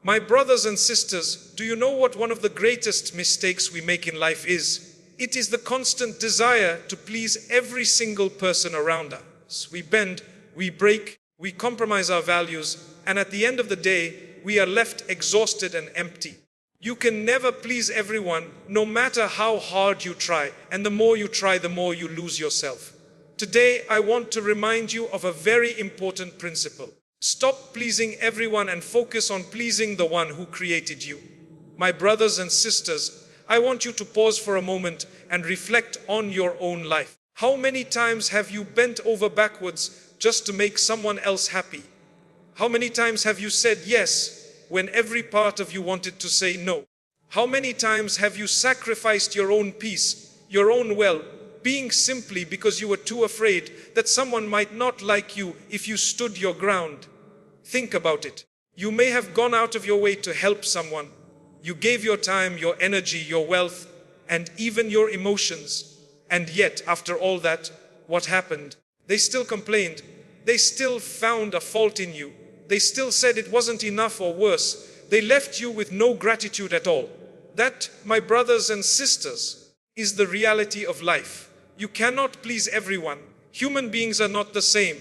My brothers and sisters, do you know what one of the greatest mistakes we make in life is? It is the constant desire to please every single person around us. We bend, we break, we compromise our values, and at the end of the day, we are left exhausted and empty. You can never please everyone, no matter how hard you try, and the more you try, the more you lose yourself. Today, I want to remind you of a very important principle. Stop pleasing everyone and focus on pleasing the one who created you. My brothers and sisters, I want you to pause for a moment and reflect on your own life. How many times have you bent over backwards just to make someone else happy? How many times have you said yes when every part of you wanted to say no? How many times have you sacrificed your own peace, your own well-being simply because you were too afraid that someone might not like you if you stood your ground? Think about it. You may have gone out of your way to help someone. You gave your time, your energy, your wealth, and even your emotions. And yet, after all that, what happened? They still complained. They still found a fault in you. They still said it wasn't enough, or worse, they left you with no gratitude at all. That, my brothers and sisters, is the reality of life. You cannot please everyone. Human beings are not the same.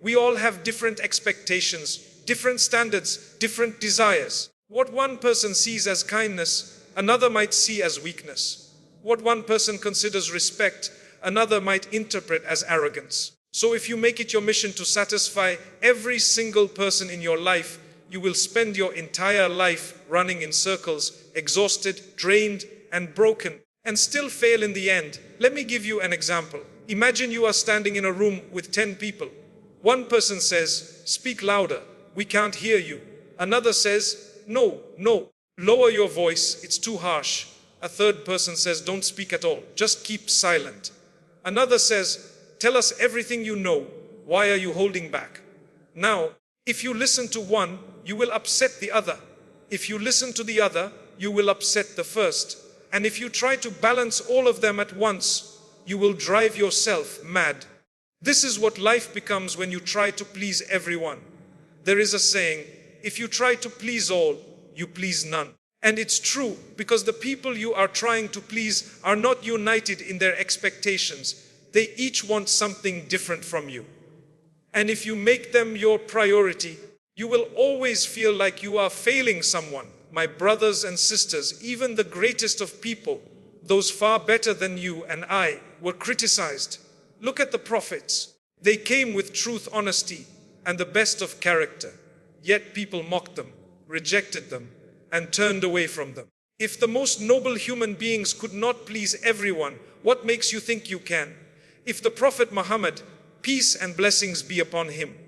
We all have different expectations, different standards, different desires. What one person sees as kindness, another might see as weakness. What one person considers respect, another might interpret as arrogance. So if you make it your mission to satisfy every single person in your life, you will spend your entire life running in circles, exhausted, drained, and broken, and still fail in the end. Let me give you an example. Imagine you are standing in a room with 10 people. One person says, "Speak louder, we can't hear you." Another says, "No, lower your voice, it's too harsh." A third person says, "Don't speak at all, just keep silent." Another says, "Tell us everything you know, why are you holding back?" Now, if you listen to one, you will upset the other. If you listen to the other, you will upset the first. And if you try to balance all of them at once, you will drive yourself mad. This is what life becomes when you try to please everyone. There is a saying, if you try to please all, you please none. And it's true, because the people you are trying to please are not united in their expectations. They each want something different from you. And if you make them your priority, you will always feel like you are failing someone. My brothers and sisters, even the greatest of people, those far better than you and I, were criticized. Look at the prophets. They came with truth, honesty, and the best of character. Yet people mocked them, rejected them, and turned away from them. If the most noble human beings could not please everyone, what makes you think you can? If the Prophet Muhammad, peace and blessings be upon him,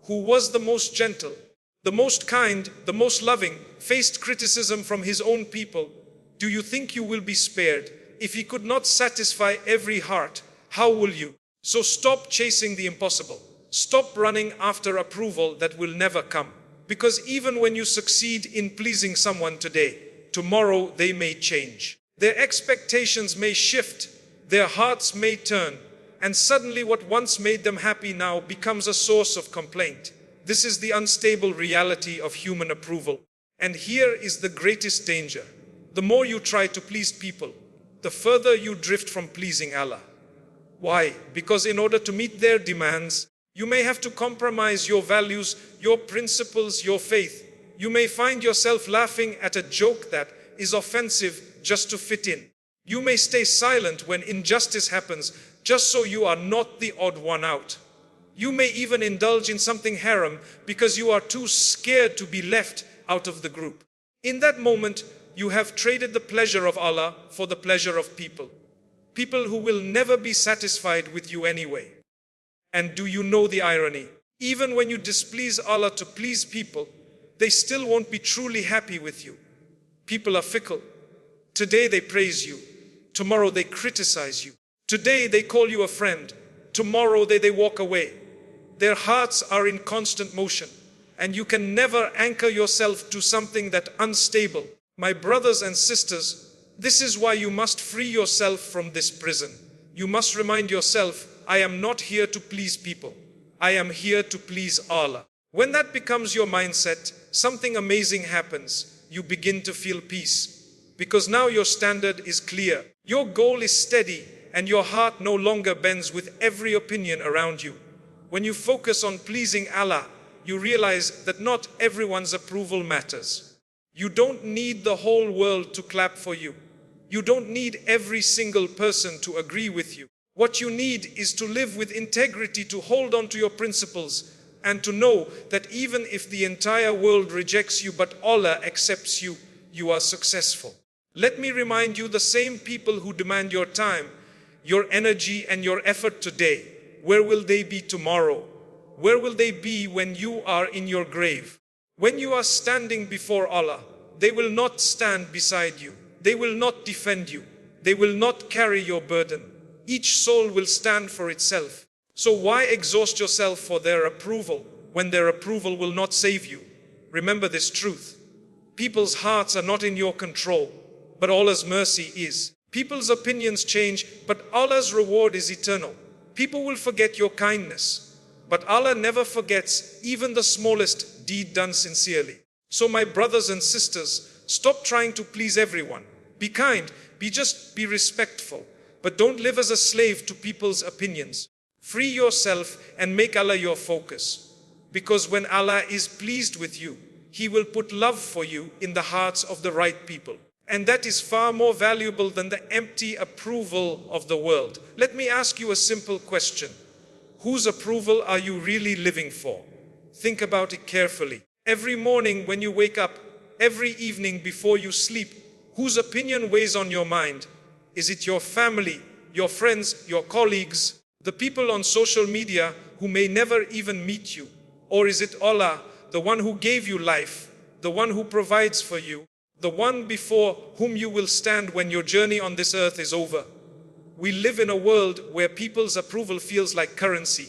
who was the most gentle, the most kind, the most loving, faced criticism from his own people, do you think you will be spared? If he could not satisfy every heart, how will you? So stop chasing the impossible. Stop running after approval that will never come. Because even when you succeed in pleasing someone today, tomorrow they may change. Their expectations may shift, their hearts may turn, and suddenly what once made them happy now becomes a source of complaint. This is the unstable reality of human approval. And here is the greatest danger. The more you try to please people, the further you drift from pleasing Allah. Why? Because in order to meet their demands, you may have to compromise your values, your principles, your faith. You may find yourself laughing at a joke that is offensive just to fit in. You may stay silent when injustice happens just so you are not the odd one out. You may even indulge in something haram because you are too scared to be left out of the group. In that moment, you have traded the pleasure of Allah for the pleasure of people. People who will never be satisfied with you anyway. And do you know the irony? Even when you displease Allah to please people, they still won't be truly happy with you. People are fickle. Today they praise you. Tomorrow they criticize you. Today they call you a friend. Tomorrow they walk away. Their hearts are in constant motion, and you can never anchor yourself to something that unstable. My brothers and sisters, this is why you must free yourself from this prison. You must remind yourself, I am not here to please people. I am here to please Allah. When that becomes your mindset, something amazing happens. You begin to feel peace. Because now your standard is clear. Your goal is steady, and your heart no longer bends with every opinion around you. When you focus on pleasing Allah, you realize that not everyone's approval matters. You don't need the whole world to clap for you. You don't need every single person to agree with you. What you need is to live with integrity, to hold on to your principles, and to know that even if the entire world rejects you but Allah accepts you, you are successful. Let me remind you, the same people who demand your time, your energy and your effort today, where will they be tomorrow? Where will they be when you are in your grave? When you are standing before Allah, they will not stand beside you. They will not defend you. They will not carry your burden. Each soul will stand for itself. So why exhaust yourself for their approval when their approval will not save you? Remember this truth. People's hearts are not in your control, but Allah's mercy is. People's opinions change, but Allah's reward is eternal. People will forget your kindness, but Allah never forgets even the smallest deed done sincerely. So my brothers and sisters, stop trying to please everyone. Be kind, be respectful, but don't live as a slave to people's opinions. Free yourself and make Allah your focus. Because when Allah is pleased with you, He will put love for you in the hearts of the right people. And that is far more valuable than the empty approval of the world. Let me ask you a simple question. Whose approval are you really living for? Think about it carefully. Every morning when you wake up, every evening before you sleep, whose opinion weighs on your mind? Is it your family, your friends, your colleagues, the people on social media who may never even meet you? Or is it Allah, the one who gave you life, the one who provides for you, the one before whom you will stand when your journey on this earth is over? We live in a world where people's approval feels like currency.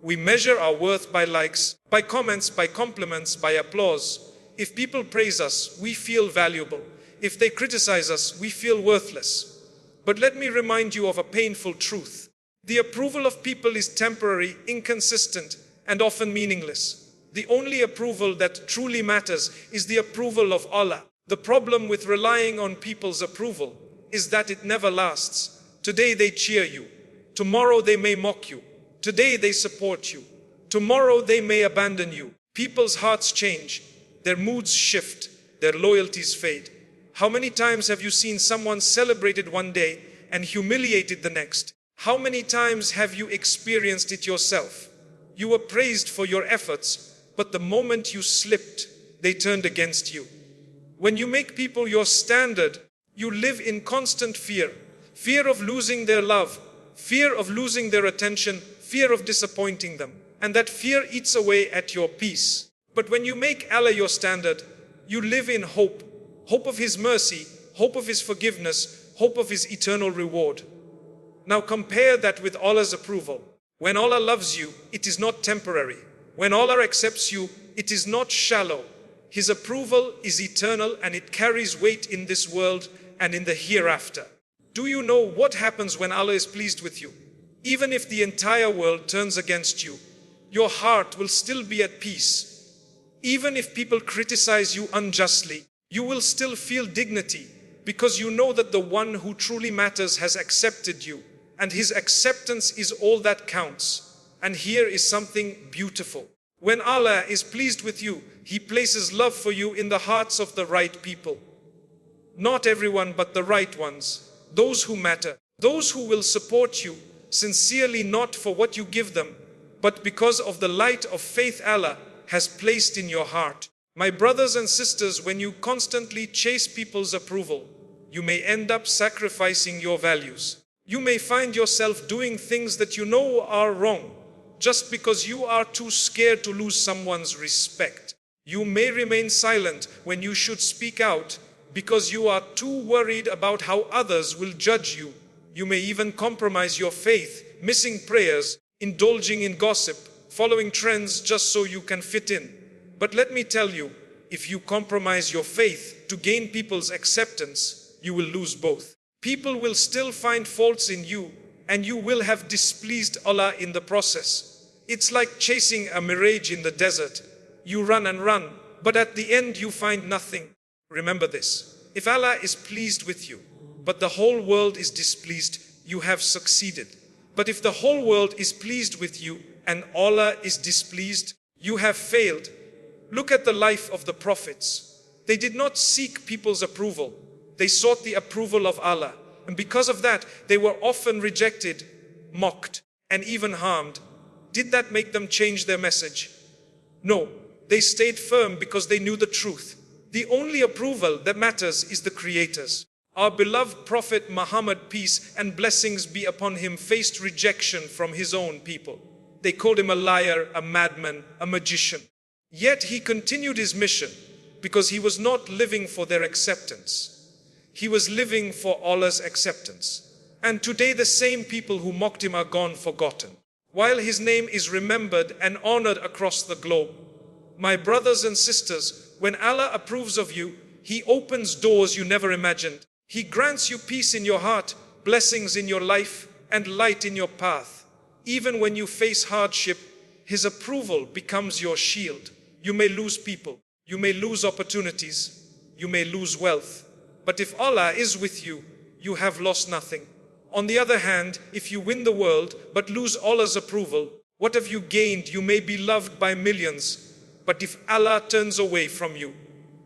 We measure our worth by likes, by comments, by compliments, by applause. If people praise us, we feel valuable. If they criticize us, we feel worthless. But let me remind you of a painful truth. The approval of people is temporary, inconsistent, and often meaningless. The only approval that truly matters is the approval of Allah. The problem with relying on people's approval is that it never lasts. Today they cheer you. Tomorrow they may mock you. Today they support you. Tomorrow they may abandon you. People's hearts change. Their moods shift. Their loyalties fade. How many times have you seen someone celebrated one day and humiliated the next? How many times have you experienced it yourself? You were praised for your efforts, but the moment you slipped, they turned against you. When you make people your standard, you live in constant fear. Fear of losing their love, fear of losing their attention, fear of disappointing them. And that fear eats away at your peace. But when you make Allah your standard, you live in hope. Hope of His mercy, hope of His forgiveness, hope of His eternal reward. Now compare that with Allah's approval. When Allah loves you, it is not temporary. When Allah accepts you, it is not shallow. His approval is eternal and it carries weight in this world and in the hereafter. Do you know what happens when Allah is pleased with you? Even if the entire world turns against you, your heart will still be at peace. Even if people criticize you unjustly, you will still feel dignity because you know that the one who truly matters has accepted you, and His acceptance is all that counts. And here is something beautiful. When Allah is pleased with you, He places love for you in the hearts of the right people. Not everyone, but the right ones. Those who matter. Those who will support you, sincerely not for what you give them, but because of the light of faith Allah has placed in your heart. My brothers and sisters, when you constantly chase people's approval, you may end up sacrificing your values. You may find yourself doing things that you know are wrong, just because you are too scared to lose someone's respect. You may remain silent when you should speak out because you are too worried about how others will judge you. You may even compromise your faith, missing prayers, indulging in gossip, following trends just so you can fit in. But let me tell you, if you compromise your faith to gain people's acceptance, you will lose both. People will still find faults in you, and you will have displeased Allah in the process. It's like chasing a mirage in the desert. You run and run, but at the end you find nothing. Remember this. If Allah is pleased with you, but the whole world is displeased, you have succeeded. But if the whole world is pleased with you and Allah is displeased, you have failed. Look at the life of the prophets. They did not seek people's approval. They sought the approval of Allah. And because of that, they were often rejected, mocked, and even harmed. Did that make them change their message? No. They stayed firm because they knew the truth. The only approval that matters is the Creator's. Our beloved Prophet Muhammad, peace and blessings be upon him, faced rejection from his own people. They called him a liar, a madman, a magician. Yet he continued his mission because he was not living for their acceptance. He was living for Allah's acceptance. And today the same people who mocked him are gone forgotten, while his name is remembered and honored across the globe. My brothers and sisters, when Allah approves of you, He opens doors you never imagined. He grants you peace in your heart, blessings in your life, and light in your path. Even when you face hardship, His approval becomes your shield. You may lose people, you may lose opportunities, you may lose wealth. But if Allah is with you, you have lost nothing. On the other hand, if you win the world but lose Allah's approval, what have you gained? You may be loved by millions, but if Allah turns away from you,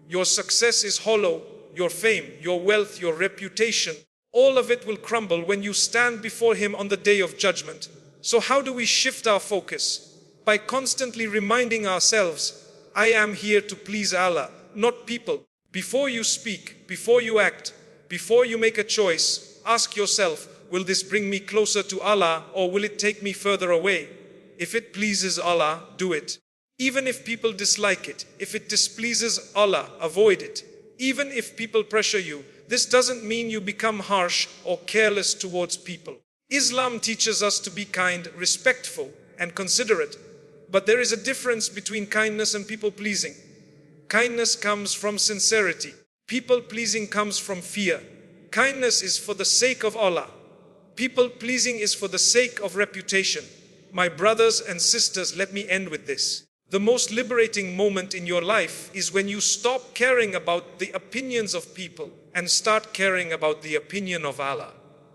your success is hollow. Your fame, your wealth, your reputation, all of it will crumble when you stand before Him on the day of judgment. So how do we shift our focus? By constantly reminding ourselves, I am here to please Allah, not people. Before you speak, before you act, before you make a choice, ask yourself, will this bring me closer to Allah or will it take me further away? If it pleases Allah, do it. Even if people dislike it, if it displeases Allah, avoid it. Even if people pressure you, this doesn't mean you become harsh or careless towards people. Islam teaches us to be kind, respectful, and considerate. But there is a difference between kindness and people-pleasing. Kindness comes from sincerity. People-pleasing comes from fear. Kindness is for the sake of Allah. People-pleasing is for the sake of reputation. My brothers and sisters, let me end with this. The most liberating moment in your life is when you stop caring about the opinions of people and start caring about the opinion of Allah.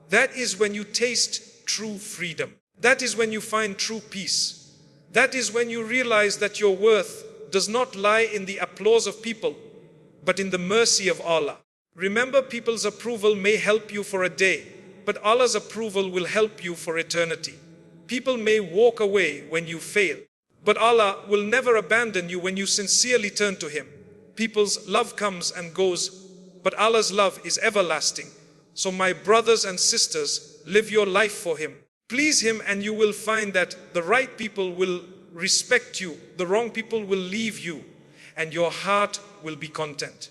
That is when you taste true freedom. That is when you find true peace. That is when you realize that your worth does not lie in the applause of people, but in the mercy of Allah. Remember, people's approval may help you for a day, but Allah's approval will help you for eternity. People may walk away when you fail, but Allah will never abandon you when you sincerely turn to Him. People's love comes and goes, but Allah's love is everlasting. So my brothers and sisters, live your life for Him. Please Him and you will find that the right people will respect you, the wrong people will leave you, and your heart will be content.